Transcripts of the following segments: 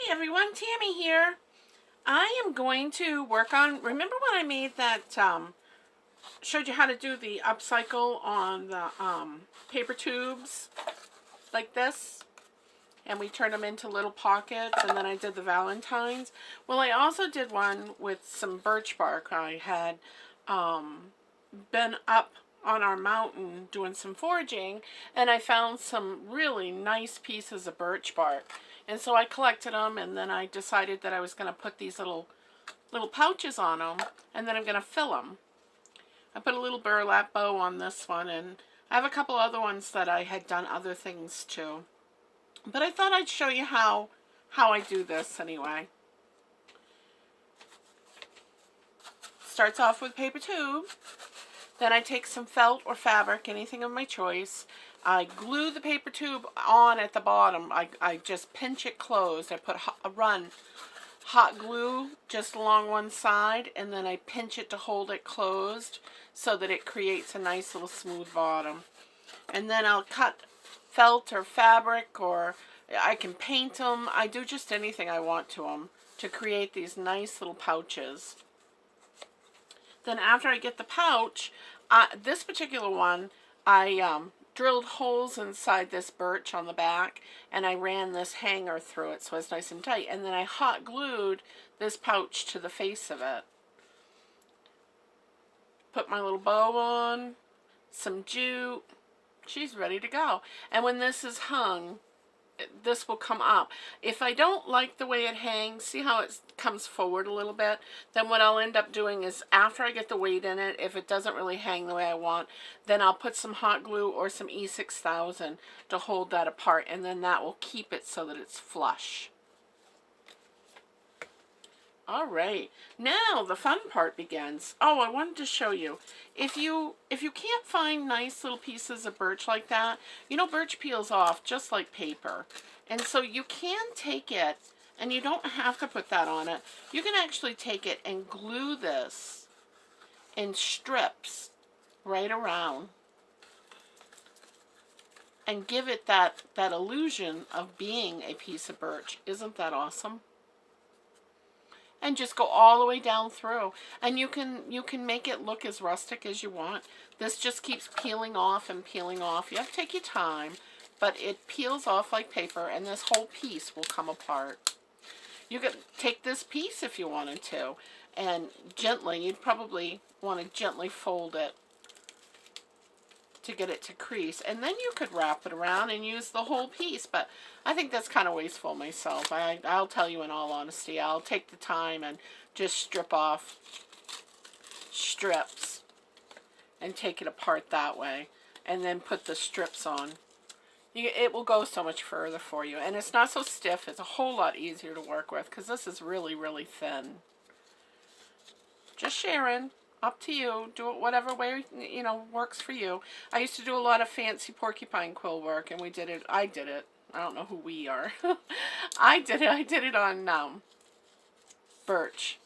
Hey everyone, Tammy here. I am going to work on, remember when I made that, showed you how to do the upcycle on the paper tubes like this? And we turned them into little pockets, and then I did the Valentines. Well, I also did one with some birch bark. I had been up on our mountain doing some foraging, and I found some really nice pieces of birch bark. And so I collected them, and then I decided that I was going to put these little pouches on them, and then I'm going to fill them. I put a little burlap bow on this one, and I have a couple other ones that I had done other things to. But I thought I'd show you how I do this anyway. Starts off with paper tube. Then I take some felt or fabric, anything of my choice. I glue the paper tube on at the bottom. I just pinch it closed. I put run hot glue just along one side, and then I pinch it to hold it closed so that it creates a nice little smooth bottom. And then I'll cut felt or fabric, or I can paint them. I do just anything I want to them to create these nice little pouches. Then after I get the pouch, this particular one, I drilled holes inside this birch on the back, and I ran this hanger through it so it's nice and tight, and then I hot glued this pouch to the face of it. Put my little bow on, some jute. She's ready to go. And when this is hung, this will come up. If I don't like the way it hangs, see how it comes forward a little bit? Then what I'll end up doing is, after I get the weight in it, if it doesn't really hang the way I want, then I'll put some hot glue or some E6000 to hold that apart, and then that will keep it so that it's flush. All right, now the fun part begins. Oh, I wanted to show you. If you can't find nice little pieces of birch like that, you know, birch peels off just like paper. And so you can take it, and you don't have to put that on it. You can actually take it and glue this in strips right around and give it that illusion of being a piece of birch. Isn't that awesome? And just go all the way down through, and you can make it look as rustic as you want. This just keeps peeling off and peeling off. You have to take your time, but it peels off like paper, and this whole piece will come apart. You could take this piece if you wanted to, and gently, you'd probably want to gently fold it to get it to crease, and then you could wrap it around and use the whole piece. But I think that's kind of wasteful myself. I'll tell you in all honesty, I'll take the time and just strip off strips and take it apart that way, and then put the strips on. It will go so much further for you, and it's not so stiff. It's a whole lot easier to work with because this is really, really thin. Just sharing. Up to you. Do it whatever way, you know, works for you. I used to do a lot of fancy porcupine quill work, and I did it. I don't know who we are. I did it on birch.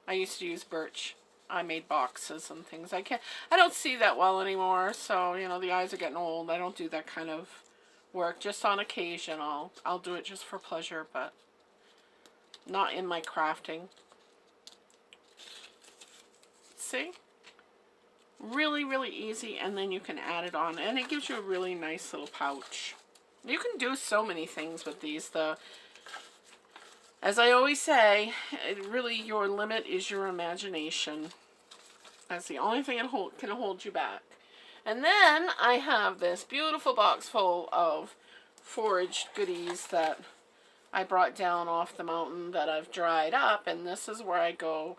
I used to use birch. I made boxes and things. I don't see that well anymore, so, you know, the eyes are getting old. I don't do that kind of work. Just on occasion I'll do it just for pleasure, but not in my crafting. See? Really, really easy, and then you can add it on, and it gives you a really nice little pouch. You can do so many things with these. As I always say, really your limit is your imagination. That's the only thing that can hold you back. And then I have this beautiful box full of foraged goodies that I brought down off the mountain that I've dried up, and this is where I go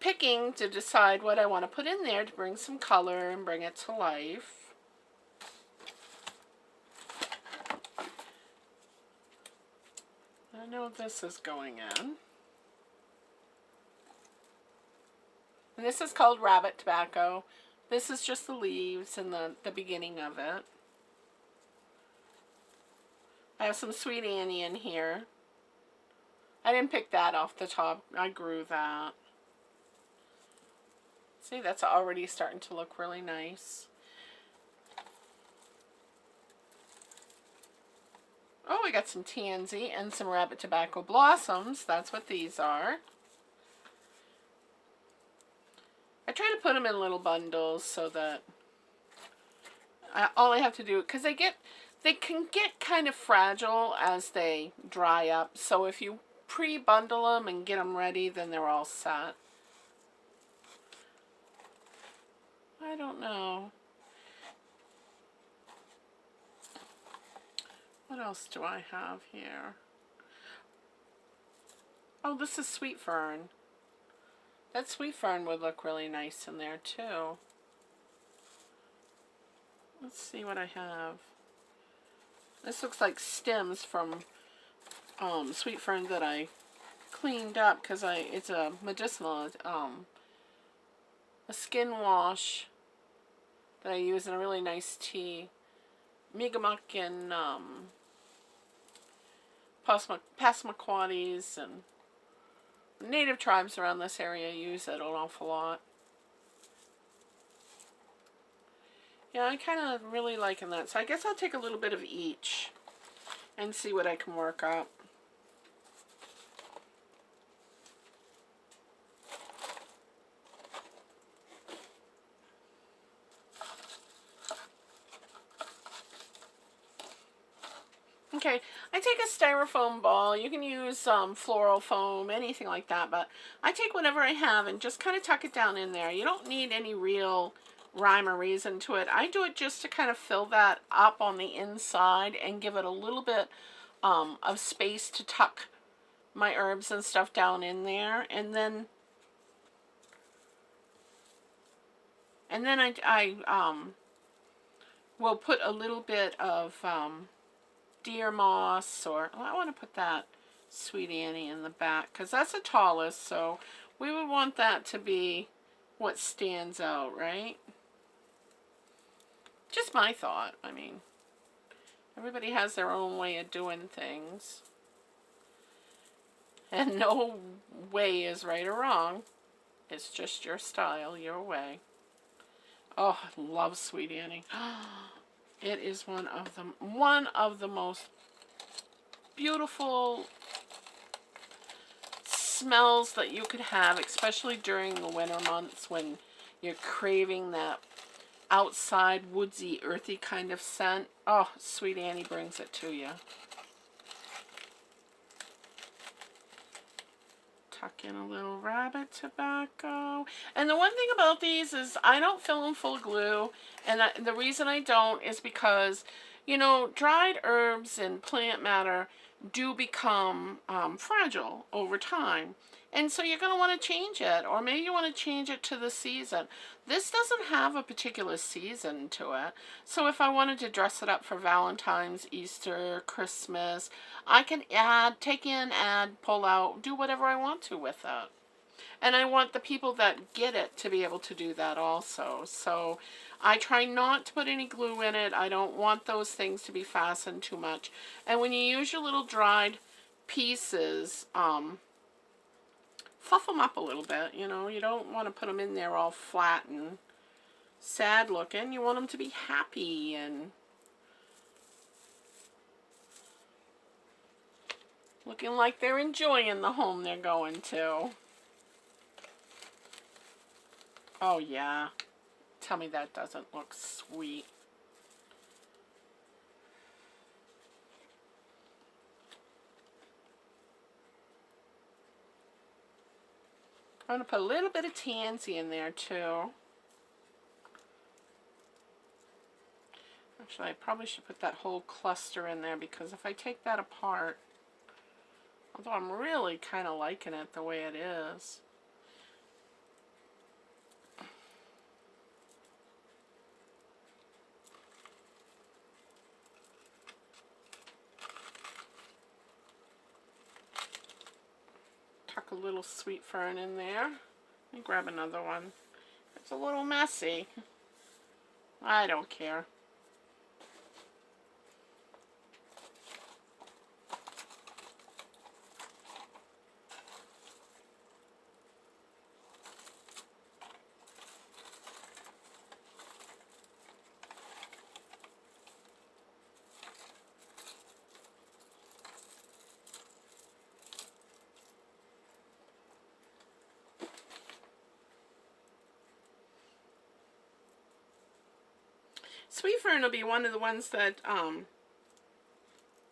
picking to decide what I want to put in there to bring some color and bring it to life. I know this is going in. And this is called rabbit tobacco. This is just the leaves and the beginning of it. I have some sweet Annie in here. I didn't pick that off the top. I grew that. See, that's already starting to look really nice. Oh, we got some tansy and some rabbit tobacco blossoms. That's what these are. I try to put them in little bundles so that all I have to do, because they can get kind of fragile as they dry up. So if you pre-bundle them and get them ready, then they're all set. I don't know. What else do I have here? Oh, this is sweet fern. That sweet fern would look really nice in there too. Let's see what I have. This looks like stems from sweet fern that I cleaned up because it's a medicinal, a skin wash that I use in a really nice tea. Migamuck and Passamaquoddies and native tribes around this area use it an awful lot. Yeah, I kind of really liking that. So I guess I'll take a little bit of each and see what I can work up. Okay, I take a styrofoam ball. You can use floral foam, anything like that, but I take whatever I have and just kind of tuck it down in there. You don't need any real rhyme or reason to it. I do it just to kind of fill that up on the inside and give it a little bit of space to tuck my herbs and stuff down in there, and then I will put a little bit of deer moss, or I want to put that Sweet Annie in the back because that's the tallest, so we would want that to be what stands out, right? Just my thought. I mean, everybody has their own way of doing things, and no way is right or wrong. It's just your style, your way. Oh, I love Sweet Annie. It is one of the most beautiful smells that you could have, especially during the winter months when you're craving that outside woodsy, earthy kind of scent. Oh, Sweet Annie brings it to you. Tuck in a little rabbit tobacco. And the one thing about these is I don't fill them full of glue. And the reason I don't is because, you know, dried herbs and plant matter do become fragile over time. And so you're going to want to change it. Or maybe you want to change it to the season. This doesn't have a particular season to it. So if I wanted to dress it up for Valentine's, Easter, Christmas, I can take in, add, pull out, do whatever I want to with it. And I want the people that get it to be able to do that also. So I try not to put any glue in it. I don't want those things to be fastened too much. And when you use your little dried pieces, fluff them up a little bit, you know. You don't want to put them in there all flat and sad looking. You want them to be happy and looking like they're enjoying the home they're going to. Oh yeah. Tell me that doesn't look sweet. I'm going to put a little bit of tansy in there too. Actually, I probably should put that whole cluster in there because if I take that apart, although I'm really kind of liking it the way it is. Tuck a little sweet fern in there. Let me grab another one. It's a little messy. I don't care. Sweet Fern will be one of the ones that, well,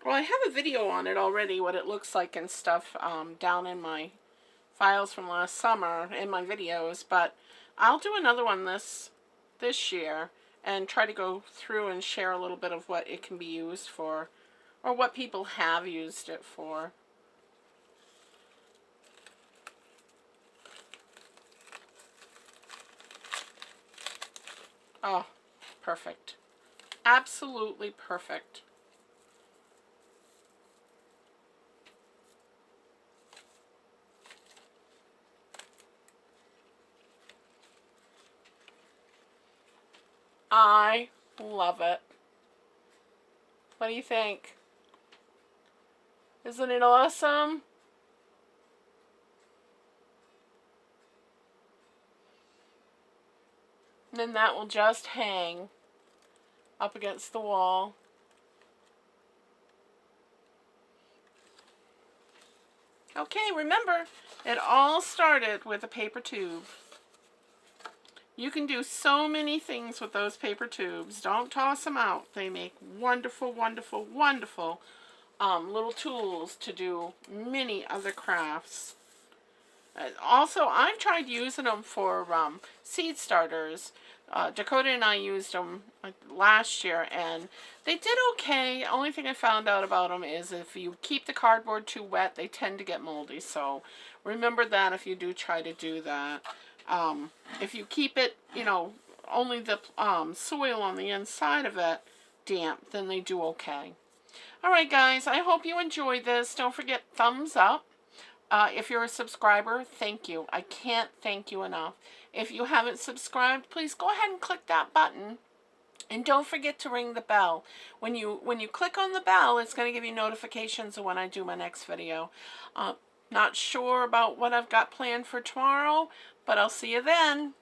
I have a video on it already, what it looks like and stuff, down in my files from last summer in my videos, but I'll do another one this year and try to go through and share a little bit of what it can be used for, or what people have used it for. Oh, perfect. Absolutely perfect. I love it. What do you think? Isn't it awesome? And then that will just hang up against the wall. Okay, remember, it all started with a paper tube. You can do so many things with those paper tubes. Don't toss them out. They make wonderful, wonderful, wonderful little tools to do many other crafts. Also, I've tried using them for seed starters. Dakota and I used them last year, and they did okay. Only thing I found out about them is if you keep the cardboard too wet, they tend to get moldy. So remember that if you do try to do that. If you keep it, you know, only the soil on the inside of it damp, then they do okay. Alright guys, I hope you enjoyed this. Don't forget thumbs up. If you're a subscriber, thank you. I can't thank you enough. If you haven't subscribed, please go ahead and click that button. And don't forget to ring the bell. When you click on the bell, it's going to give you notifications of when I do my next video. Not sure about what I've got planned for tomorrow, but I'll see you then.